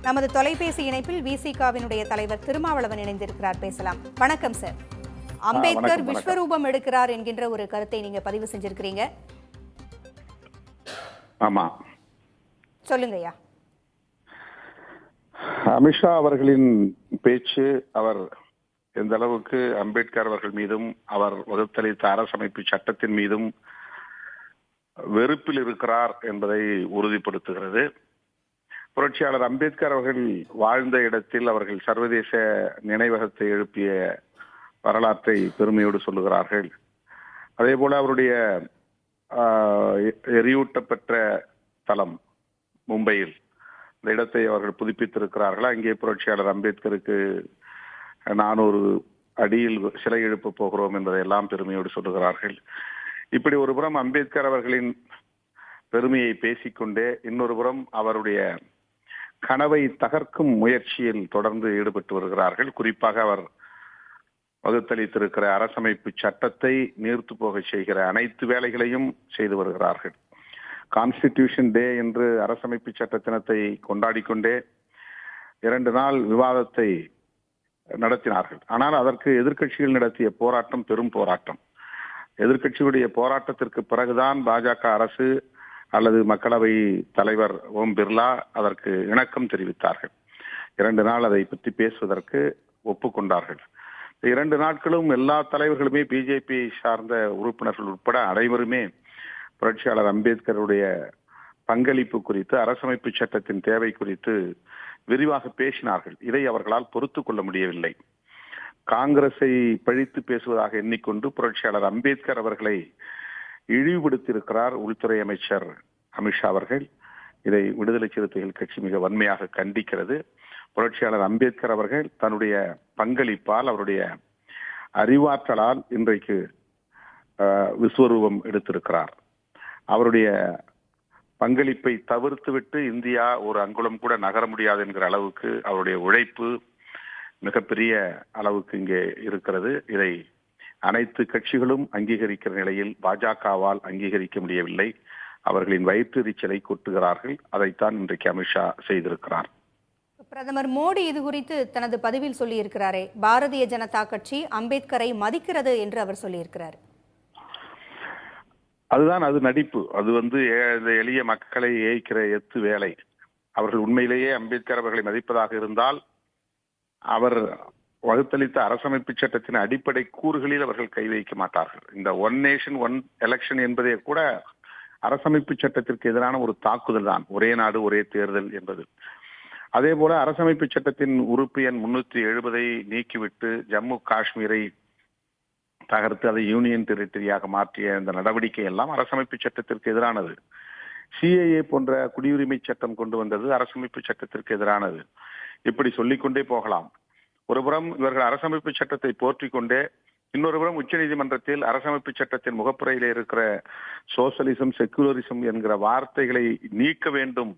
நமது தொலைபேசி இணைப்பில் விசிகாவினுடைய தலைவர் திருமாவளவன் இணைந்திருக்கிறார். பேசலாம். வணக்கம் சார். அம்பேத்கர் விஸ்வரூபம் எடுக்கிறார் என்கின்ற ஒரு கருத்தை நீங்க பதிவு செஞ்சிருக்கிறீங்க. ஆமா, சொல்லுங்கய்யா. அமித்ஷா அவர்களின் பேச்சு அவர் எந்த அளவுக்கு அம்பேத்கர் அவர்கள் மீதும் அவர் வகுத்தளித்த அரசமைப்பு சட்டத்தின் மீதும் வெறுப்பில் இருக்கிறார் என்பதை உறுதிப்படுத்துகிறது. புரட்சியாளர் அம்பேத்கர் அவர்கள் வாழ்ந்த இடத்தில் அவர்கள் சர்வதேச நினைவகத்தை எழுப்பிய வரலாற்றை பெருமையோடு சொல்லுகிறார்கள். அதே போல அவருடைய எரியூட்டப்பெற்ற தலம் மும்பையில் இந்த இடத்தை அவர்கள் புதுப்பித்திருக்கிறார்கள். அங்கே புரட்சியாளர் அம்பேத்கருக்கு 400 அடியில் சிலை எழுப்ப போகிறோம் என்பதை எல்லாம் பெருமையோடு சொல்லுகிறார்கள். இப்படி ஒரு புறம் அம்பேத்கர் அவர்களின் பெருமையை பேசிக்கொண்டே இன்னொரு புறம் அவருடைய கனவை தகர்க்கும் முயற்சியில் தொடர்ந்து ஈடுபட்டு வருகிறார்கள். குறிப்பாக அவர் வகுத்தளித்திருக்கிற அரசமைப்பு சட்டத்தை நீர்த்து போக செய்கிற அனைத்து வேலைகளையும் செய்து வருகிறார்கள். கான்ஸ்டிடியூஷன் டே என்று அரசமைப்பு சட்ட தினத்தை கொண்டாடி கொண்டே 2 நாள் விவாதத்தை நடத்தினார்கள். ஆனால் அதற்கு எதிர்க்கட்சிகள் நடத்திய போராட்டம் பெரும் போராட்டம். எதிர்க்கட்சிகளுடைய போராட்டத்திற்கு பிறகுதான் பாஜக அரசு அல்லது மக்களவை தலைவர் ஓம் பிர்லா அதற்கு இணக்கம் தெரிவித்தார்கள். 2 நாள் அதை பற்றி பேசுவதற்கு ஒப்புக்கொண்டார்கள். 2 நாட்களும் எல்லா தலைவர்களுமே, பிஜேபி சார்ந்த உறுப்பினர்கள் உட்பட அனைவருமே புரட்சியாளர் அம்பேத்கருடைய பங்களிப்பு குறித்து, அரசமைப்பு சட்டத்தின் தேவை குறித்து விரிவாக பேசினார்கள். இதை அவர்களால் பொறுத்து கொள்ள முடியவில்லை. காங்கிரஸை பழித்து பேசுவதாக எண்ணிக்கொண்டு புரட்சியாளர் அம்பேத்கர் அவர்களை இழிவுபடுத்தியிருக்கிறார் உள்துறை அமைச்சர் அமித்ஷா அவர்கள். இதை விடுதலை சிறுத்தைகள் கட்சி மிக வன்மையாக கண்டிக்கிறது. புரட்சியாளர் அம்பேத்கர் அவர்கள் தன்னுடைய பங்களிப்பால், அவருடைய அறிவாற்றலால் இன்றைக்கு விஸ்வரூபம் எடுத்திருக்கிறார். அவருடைய பங்களிப்பை தவிர்த்துவிட்டு இந்தியா ஒரு அங்குலம் கூட நகர முடியாது என்கிற அளவுக்கு அவருடைய உழைப்பு மிகப்பெரிய அளவுக்கு இங்கே இருக்கிறது. இதை அனைத்து கட்சிகளும் அங்கீகரிக்கிற நிலையில் பாஜகவால் அங்கீகரிக்க முடியவில்லை. அவர்களின் வயிற்றெரிச்சலை கொட்டுகிறார்கள். அதைத்தான் இன்றைக்கு அமித்ஷா செய்திருக்கிறார். பிரதமர் மோடி இது குறித்து தனது பதிவில் சொல்லி இருக்கிறாரே, பாரதிய ஜனதா கட்சி அம்பேத்கரை மதிக்கிறது என்று அவர் சொல்லியிருக்கிறார். அதுதான், அது நடிப்பு. அது எளிய மக்களை ஏய்க்கிற எத்து வேலை. அவர்கள் உண்மையிலேயே அம்பேத்கர் அவர்களை மதிப்பதாக இருந்தால் அவர் வகுத்தளித்த அரசமைப்பு சட்டத்தின் அடிப்படை கூறுகளில் அவர்கள் கை வைக்க மாட்டார்கள். இந்த ஒன் நேஷன் ஒன் எலெக்ஷன் என்பதே கூட அரசமைப்பு சட்டத்திற்கு எதிரான ஒரு தாக்குதல் தான். ஒரே நாடு ஒரே தேர்தல் என்பது. அதே போல அரசமைப்பு சட்டத்தின் உறுப்பு எண் 370 நீக்கிவிட்டு ஜம்மு காஷ்மீரை தகர்த்து அதை யூனியன் டெரிட்டரியாக மாற்றிய இந்த நடவடிக்கை எல்லாம் அரசமைப்பு சட்டத்திற்கு எதிரானது. சிஏஏ போன்ற குடியுரிமை சட்டம் கொண்டு வந்தது அரசமைப்பு சட்டத்திற்கு எதிரானது. இப்படி சொல்லிக்கொண்டே போகலாம். ஒருபுறம் இவர்கள் அரசமைப்பு சட்டத்தை போற்றிக் கொண்டே, இன்னொரு புறம் உச்ச நீதிமன்றத்தில் அரசமைப்பு சட்டத்தின் முகப்புறையிலே இருக்கிற சோசலிசம், செக்குலரிசம் என்கிற வார்த்தைகளை நீக்க வேண்டும்